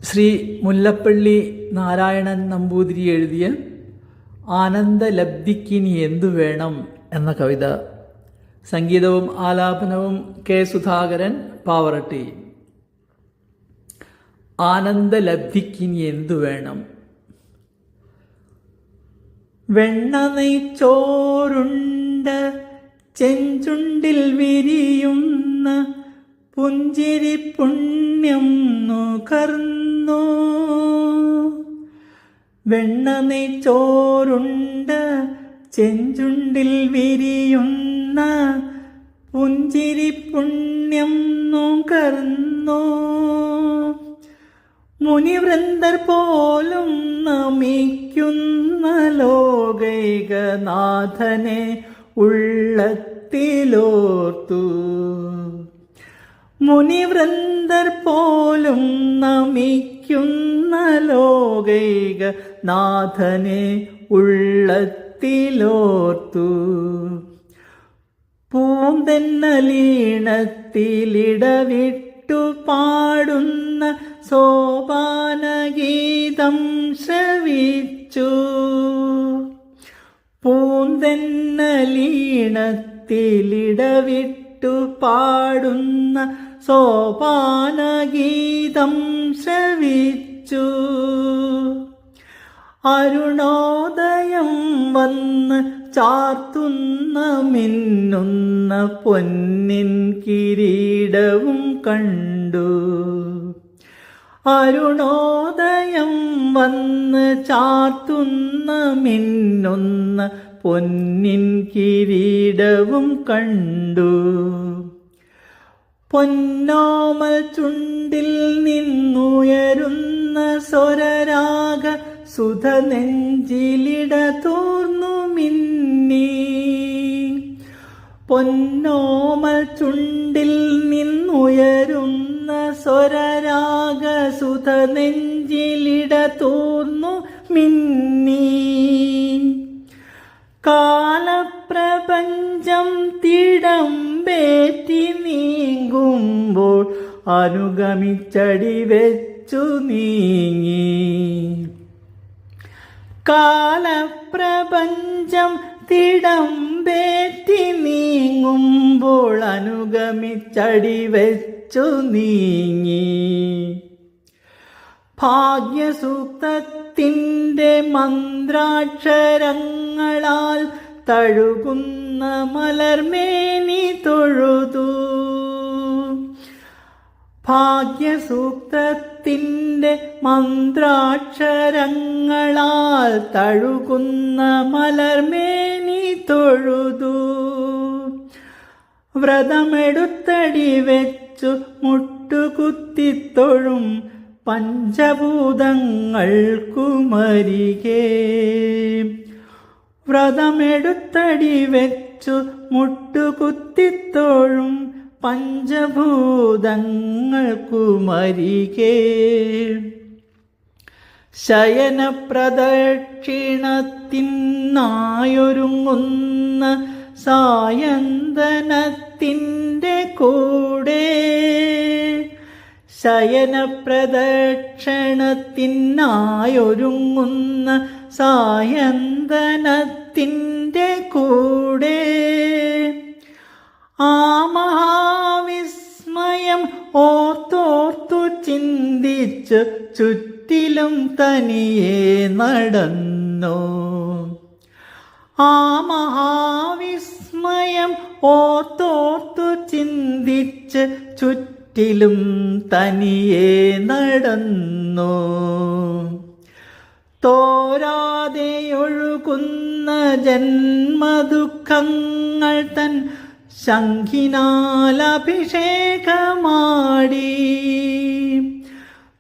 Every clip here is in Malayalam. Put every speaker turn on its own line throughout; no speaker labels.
ശ്രീ മുല്ലപ്പള്ളി നാരായണൻ നമ്പൂതിരി എഴുതിയ ആനന്ദലബ്ധിക്കിനി എന്തു വേണം എന്ന കവിത. സംഗീതവും ആലാപനവും കെ സുധാകരൻ, പാവറട്ടി. ആനന്ദലബ്ധിക്കിനി എന്തു വേണം? വെണ്ണ നെയ്ച്ചോറുണ്ട് ചെഞ്ചുണ്ടിൽ വിരിയുന്ന പുഞ്ചിരി പുണ്യം നുകർന്നോ. വെണ്ണ നെയ്ച്ചോറുണ്ട് ചെഞ്ചുണ്ടിൽ വിരിയുന്ന പുഞ്ചിരി പുണ്യം നുകർന്നോ. മുനിവൃന്ദർ പോലും നമിക്കുന്ന ലോകൈകനാഥനെ ഉള്ളത്തിലോർത്തു. മുനിവൃന്ദർ പോലും നമിക്കുന്ന ലോകൈകനാഥനെ ഉള്ളത്തിലോർത്തു. പൂന്തെന്നലീണത്തിലിടവിട്ടു പാടുന്ന സോപാനഗീതം ശ്രവിച്ചു. പൂന്തെന്നലീണത്തിലിടവിട്ടു പാടുന്ന സോപാനഗീതം ശ്രവിച്ചു. അരുണോദയം വന്ന് ചാർത്തുന്ന മിന്നുന്ന പൊന്നിൻ കിരീടവും കണ്ടു. അരുണോദയം വന്ന് ചാർത്തുന്ന മിന്നുന്ന പൊന്നിൻ കിരീടവും കണ്ടു. പൊന്നോമൽ ചുണ്ടിൽ നിന്നുയരുന്ന സ്വരരാഗ സുധ നെഞ്ചിലിട തോർന്നു മിന്നി. പൊന്നോമൽ ചുണ്ടിൽ നിന്നുയരുന്ന സ്വരരാഗ സുധ നെഞ്ചിലിട തോർന്നു മിന്നി. കാലപ്രപഞ്ചം തിടമ്പേറ്റി നീങ്ങുമ്പോൾ അനുഗമിച്ചടി വെച്ചു നീങ്ങി. കാലപ്രപഞ്ചം തിടമ്പേറ്റി നീങ്ങുമ്പോൾ അനുഗമിച്ചടി വെച്ചു നീങ്ങി. ഭാഗ്യസൂക്തത്തിൻ്റെ മന്ത്രാക്ഷരങ്ങളാൽ തഴുകുന്ന മലർമേനി തൊഴുതു. ഭാഗ്യസൂക്തത്തിൻ്റെ മന്ത്രാക്ഷരങ്ങളാൽ തഴുകുന്ന മലർമേനി തൊഴുതു. വ്രതമെടുത്തടി വെച്ചു മുട്ടുകുത്തിത്തൊഴും പഞ്ചഭൂതങ്ങൾക്കുമരികെ. വ്രതമെടുത്തടി വെച്ചു മുട്ടുകുത്തിത്തൊഴും പഞ്ചഭൂതങ്ങൾക്കുമരികെ. ശയനപ്രദക്ഷിണത്തിനായൊരുങ്ങുന്ന സായന്തനത്തിൻ്റെ കൂടെ. ശയനപ്രദക്ഷിണത്തിനായൊരുങ്ങുന്ന സായന്തനത്തിൻ്റെ കൂടെ. ആ മഹാവിസ്മയം ഓർത്തോർത്തു ചിന്തിച്ച് ചുറ്റിലും തനിയെ നടന്നു. ആ മഹാവിസ്മയം ഓർത്തോർത്തു ചിന്തിച്ച് ചുറ്റിലും തനിയെ നടന്നു. തോരാതെ ഒഴുകുന്ന ജന്മദുഃഖങ്ങൾ തൻ ശംഖിനാലഭിഷേകമാടി.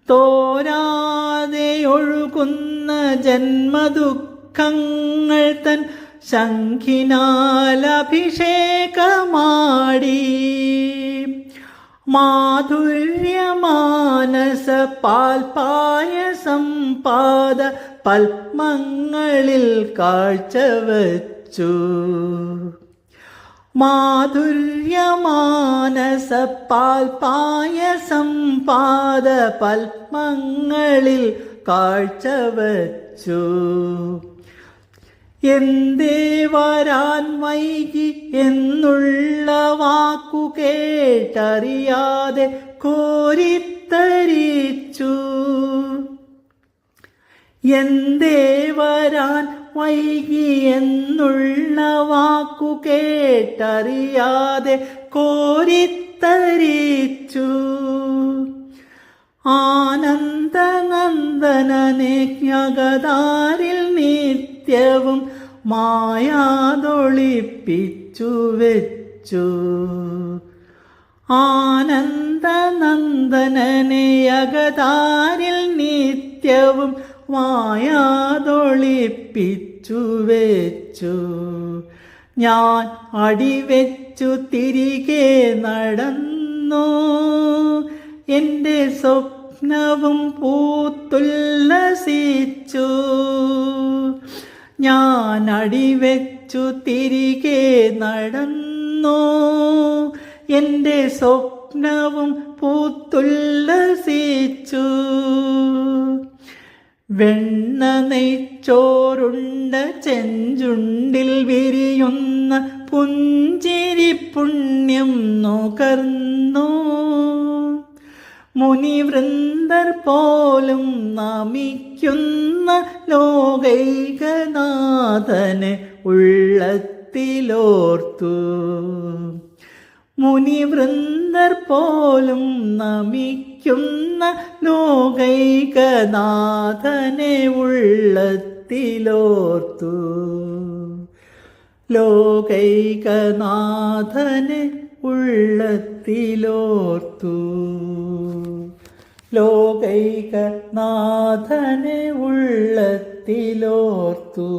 തോരാതെ ഒഴുകുന്ന ജന്മദുഃഖങ്ങൾ തൻ ശംഖിനാലഭിഷേകമാടി. മാധുര്യമാനസ പാൽപായസം പാദ പത്മങ്ങളിൽ കാഴ്ചവച്ചു. മാധുര്യമാനസ പാൽപായസം പാദപത്മങ്ങളിൽ കാഴ്ചവച്ചു. എന്തേ വരാൻ വൈകി എന്നുള്ള വാക്കു കേട്ടറിയാതെ കോരിത്തരിച്ചു. എന്തേ വരാൻ വൈകി എന്നുള്ള വാക്കു കേട്ടറിയാതെ കോരിത്തരിച്ചു. ആനന്ദനന്ദനനെ ജഗതാരിൽ നിത്യവും മായാതൊളിപ്പിച്ചു വെച്ചു. ആനന്ദനന്ദനനെ ജഗതാരിൽ നിത്യവും മായാതൊളിപ്പിച്ചു വെച്ചു. ഞാൻ അടിവെച്ചു തിരികെ നടന്നു, എൻ്റെ സ്വപ്നവും പൂത്തുല്ലസിച്ചു. ഞാൻ അടിവെച്ചു തിരികെ നടന്നു, എൻ്റെ സ്വപ്നവും പൂത്തുല്ലസിച്ചു. വെണ്ണ നെയ്ച്ചോറുണ്ട ചെഞ്ചുണ്ടിൽ വിരിയുന്ന പുഞ്ചിരി പുണ്യം നുകർന്നു. മുനിവൃന്ദർ പോലും നമിക്കുന്ന ലോകൈകനാഥനെ ഉള്ളത്തിലോർത്തു. മുനിവൃന്ദർ പോലും നമിക്കുന്ന ലോകൈകനാഥനെ ഉള്ളത്തിലോർത്തു. ലോകൈകനാഥനെ ഉള്ളത്തിലോർത്തു. ലോകൈകനാഥനെ ഉള്ളത്തിലോർത്തു.